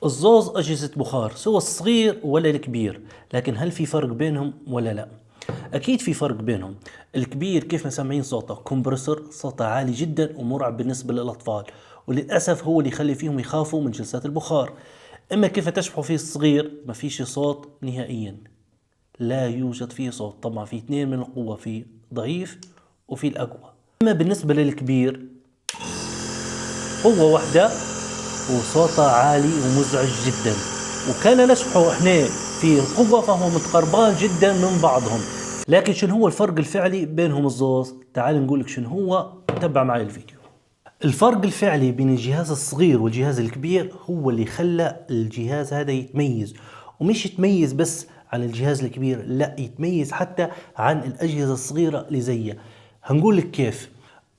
الزوز أجهزة بخار سوى الصغير ولا الكبير، لكن هل في فرق بينهم ولا لا؟ أكيد في فرق بينهم. الكبير كيف ما سامعين صوته كومبرسور، صوته عالي جدا ومرعب بالنسبة للأطفال، وللأسف هو اللي يخلي فيهم يخافوا من جلسات البخار. أما كيف تشبحوا فيه الصغير ما فيش صوت نهائيا، لا يوجد فيه صوت. طبعا في اثنين من القوة، في ضعيف وفي الأقوى. أما بالنسبة للكبير قوة واحدة وصوته عالي ومزعج جدا، وكان نشبحه احنا في القوة فهو متقربان جدا من بعضهم. لكن شنو هو الفرق الفعلي بينهم الزوز؟ تعال نقول لك شنو هو، تبع معي الفيديو. الفرق الفعلي بين الجهاز الصغير والجهاز الكبير هو اللي خلى الجهاز هذا يتميز، ومش يتميز بس عن الجهاز الكبير، لا يتميز حتى عن الأجهزة الصغيرة اللي زيه. هنقول لك كيف.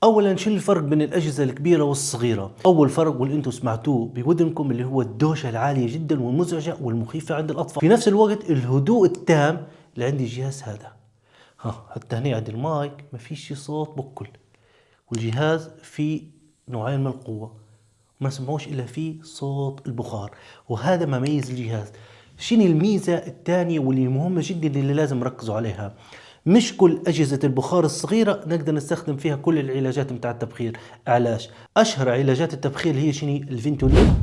اولا شو الفرق بين الاجهزه الكبيره والصغيره؟ اول فرق واللي انتم سمعتوه بودنكم اللي هو الدوشه العاليه جدا والمزعجه والمخيفه عند الاطفال، في نفس الوقت الهدوء التام اللي عند الجهاز هذا. حتى هنا عند المايك ما فيش صوت بكل، والجهاز فيه نوعين من القوه ما سمعوش الا فيه صوت البخار، وهذا ما ميز الجهاز. شنو الميزه الثانيه واللي مهمه جدا اللي لازم نركزوا عليها؟ مش كل أجهزة البخار الصغيرة نقدر نستخدم فيها كل العلاجات متاع التبخير. علاش؟ أشهر علاجات التبخير هي شنو؟ الفينتولين،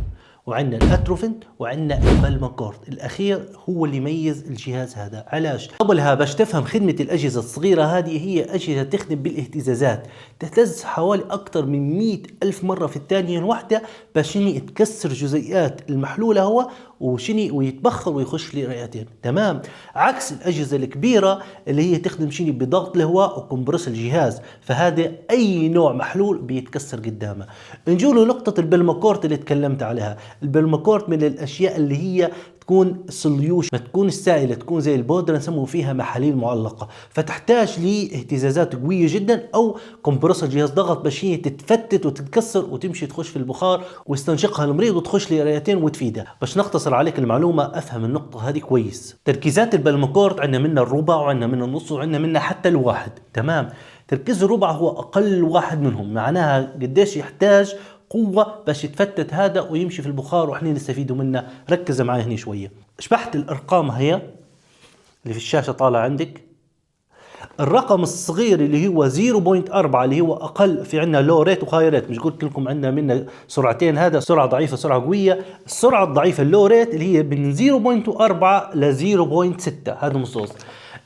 وعندنا الاتروفين، وعندنا البالماكورت. الاخير هو اللي يميز الجهاز هذا. علاش؟ قبلها باش تفهم خدمة الاجهزة الصغيرة هذه، هي اجهزة تخدم بالاهتزازات، تهتز حوالي اكثر من 100,000 مرة في الثانية الواحدة باش تكسر جزيئات المحلولة هو ويتبخر ويخش لرئتين. تمام. عكس الاجهزة الكبيرة اللي هي تخدم بضغط الهواء وكمبرس الجهاز، فهذا اي نوع محلول بيتكسر قدامه. نجوا له نقطة البالماكورت اللي تكلمت عليها. البالماكورت من الاشياء اللي هي تكون سوليوشن، ما تكون سائله، تكون زي البودره نسموه فيها محاليل معلقه، فتحتاج لاهتزازات قويه جدا او كمبرسور جهاز ضغط باش هي تتفتت وتتكسر وتمشي تخش في البخار ويستنشقها المريض وتخش لرئتين وتفيده. باش نختصر عليك المعلومه افهم النقطه هذه كويس. تركيزات البالماكورت عندنا منها الربع وعندنا منها النص وعندنا منها حتى الواحد. تمام. تركيز الربع هو اقل واحد منهم، معناها قديش يحتاج قوة باش يتفتت هذا ويمشي في البخار وإحنا نستفيدوا منه. ركز معي هنا شوية. شبحت الأرقام هي اللي في الشاشة طالع عندك. الرقم الصغير اللي هو 0.4 اللي هو أقل، في عنا لو ريت وهاي ريت، مش قلت لكم عندنا منه سرعتين، هذا سرعة ضعيفة سرعة قوية. السرعة الضعيفة اللو ريت اللي هي من 0.4 ل 0.6، هذا مصوص.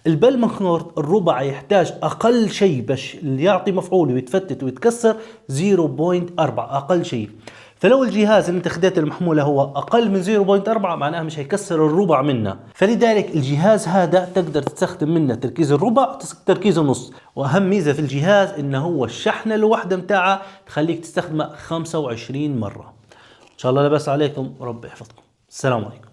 البالماكورت الربع يحتاج اقل شيء باش يعطي مفعول ويتفتت ويتكسر 0.4 اقل شيء. فلو الجهاز اللي انت خديت المحمولة هو اقل من 0.4 معناها مش هيكسر الربع منه، فلذلك الجهاز هذا تقدر تستخدم منه تركيز الربع تركيز النص. واهم ميزة في الجهاز انه هو الشحنة الواحدة متاعه تخليك تستخدمه 25 مرة. ان شاء الله لا بأس عليكم ورب يحفظكم. السلام عليكم.